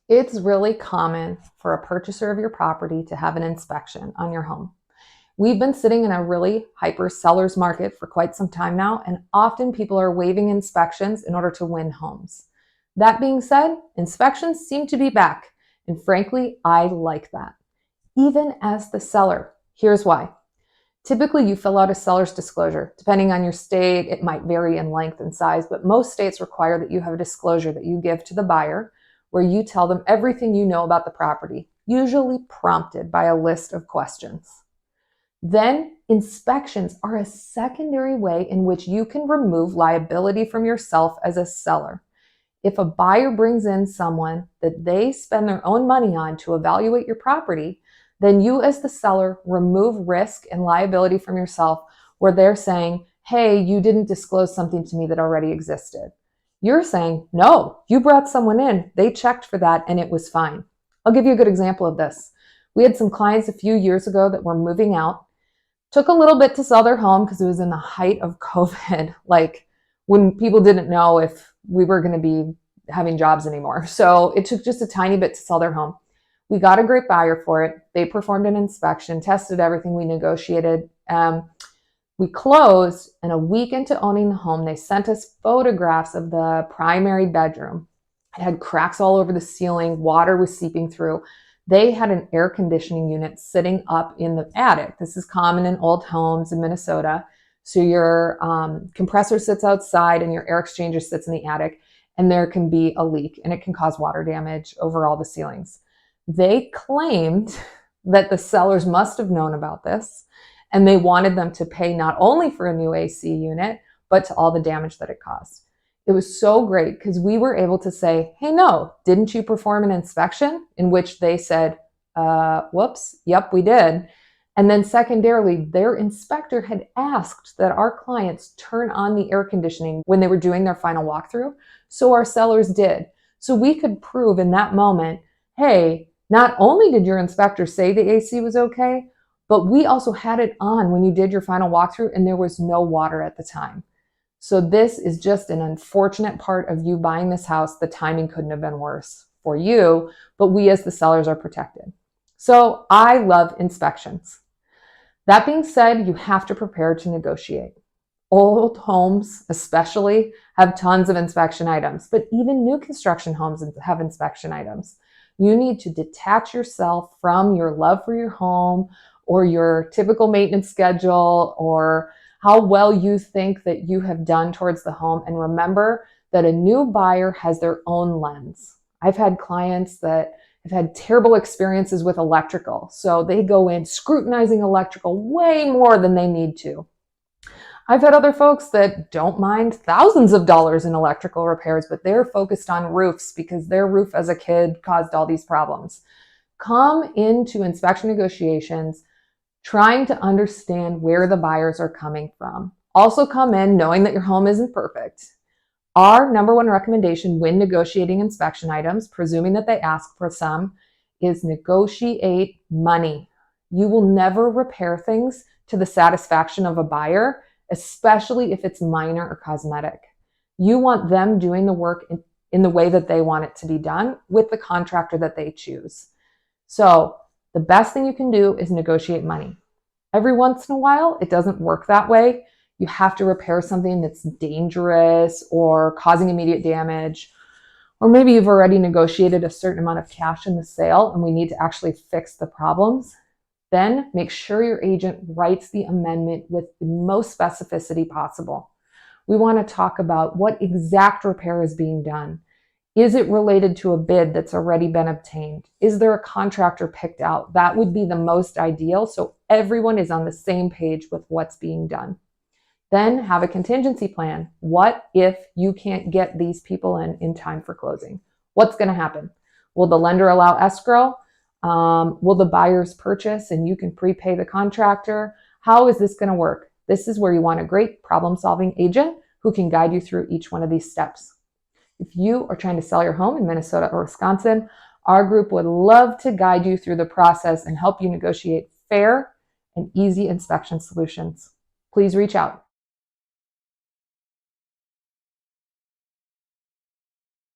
It's really common for a purchaser of your property to have an inspection on your home. We've been sitting in a really hyper seller's market for quite some time now, and often people are waiving inspections in order to win homes. That being said, inspections seem to be back, and frankly, I like that. Even as the seller, here's why. Typically, you fill out a seller's disclosure. Depending on your state, it might vary in length and size, but most states require that you have a disclosure that you give to the buyer where you tell them everything you know about the property, usually prompted by a list of questions. Then, inspections are a secondary way in which you can remove liability from yourself as a seller. If a buyer brings in someone that they spend their own money on to evaluate your property, then you as the seller remove risk and liability from yourself where they're saying, hey, you didn't disclose something to me that already existed. You're saying, no, you brought someone in, they checked for that and it was fine. I'll give you a good example of this. We had some clients a few years ago that were moving out, took a little bit to sell their home because it was in the height of COVID, like when people didn't know if we were going to be having jobs anymore. So it took just a tiny bit to sell their home. We got a great buyer for it. They performed an inspection, tested everything, we negotiated. We closed, and a week into owning the home, they sent us photographs of the primary bedroom. It had cracks all over the ceiling, water was seeping through. They had an air conditioning unit sitting up in the attic. This is common in old homes in Minnesota. So your compressor sits outside and your air exchanger sits in the attic, and there can be a leak and it can cause water damage over all the ceilings. They claimed that the sellers must have known about this, and they wanted them to pay not only for a new AC unit, but to all the damage that it caused. It was so great because we were able to say, hey, no, didn't you perform an inspection? In which they said, whoops, yep, we did. And then secondarily, their inspector had asked that our clients turn on the air conditioning when they were doing their final walkthrough. So our sellers did. So we could prove in that moment, hey, not only did your inspector say the AC was okay, but we also had it on when you did your final walkthrough and there was no water at the time. So this is just an unfortunate part of you buying this house. The timing couldn't have been worse for you, but we as the sellers are protected. So I love inspections. That being said, you have to prepare to negotiate. Old homes especially have tons of inspection items, but even new construction homes have inspection items. You need to detach yourself from your love for your home or your typical maintenance schedule or how well you think that you have done towards the home. And remember that a new buyer has their own lens. I've had clients that have had terrible experiences with electrical. So they go in scrutinizing electrical way more than they need to. I've had other folks that don't mind thousands of dollars in electrical repairs, but they're focused on roofs because their roof as a kid caused all these problems. Come into inspection negotiations trying to understand where the buyers are coming from. Also come in knowing that your home isn't perfect. Our number one recommendation when negotiating inspection items, presuming that they ask for some, is negotiate money. You will never repair things to the satisfaction of a buyer, especially if it's minor or cosmetic. You want them doing the work in the way that they want it to be done with the contractor that they choose. So the best thing you can do is negotiate money. Every once in a while, it doesn't work that way. You have to repair something that's dangerous or causing immediate damage, or maybe you've already negotiated a certain amount of cash in the sale and we need to actually fix the problems. Then make sure your agent writes the amendment with the most specificity possible. We want to talk about what exact repair is being done. Is it related to a bid that's already been obtained? Is there a contractor picked out? That would be the most ideal so everyone is on the same page with what's being done. Then have a contingency plan. What if you can't get these people in time for closing? What's going to happen? Will the lender allow escrow? Will the buyers purchase and you can prepay the contractor? How is this going to work? This is where you want a great problem-solving agent who can guide you through each one of these steps. If you are trying to sell your home in Minnesota or Wisconsin, our group would love to guide you through the process and help you negotiate fair and easy inspection solutions. Please reach out.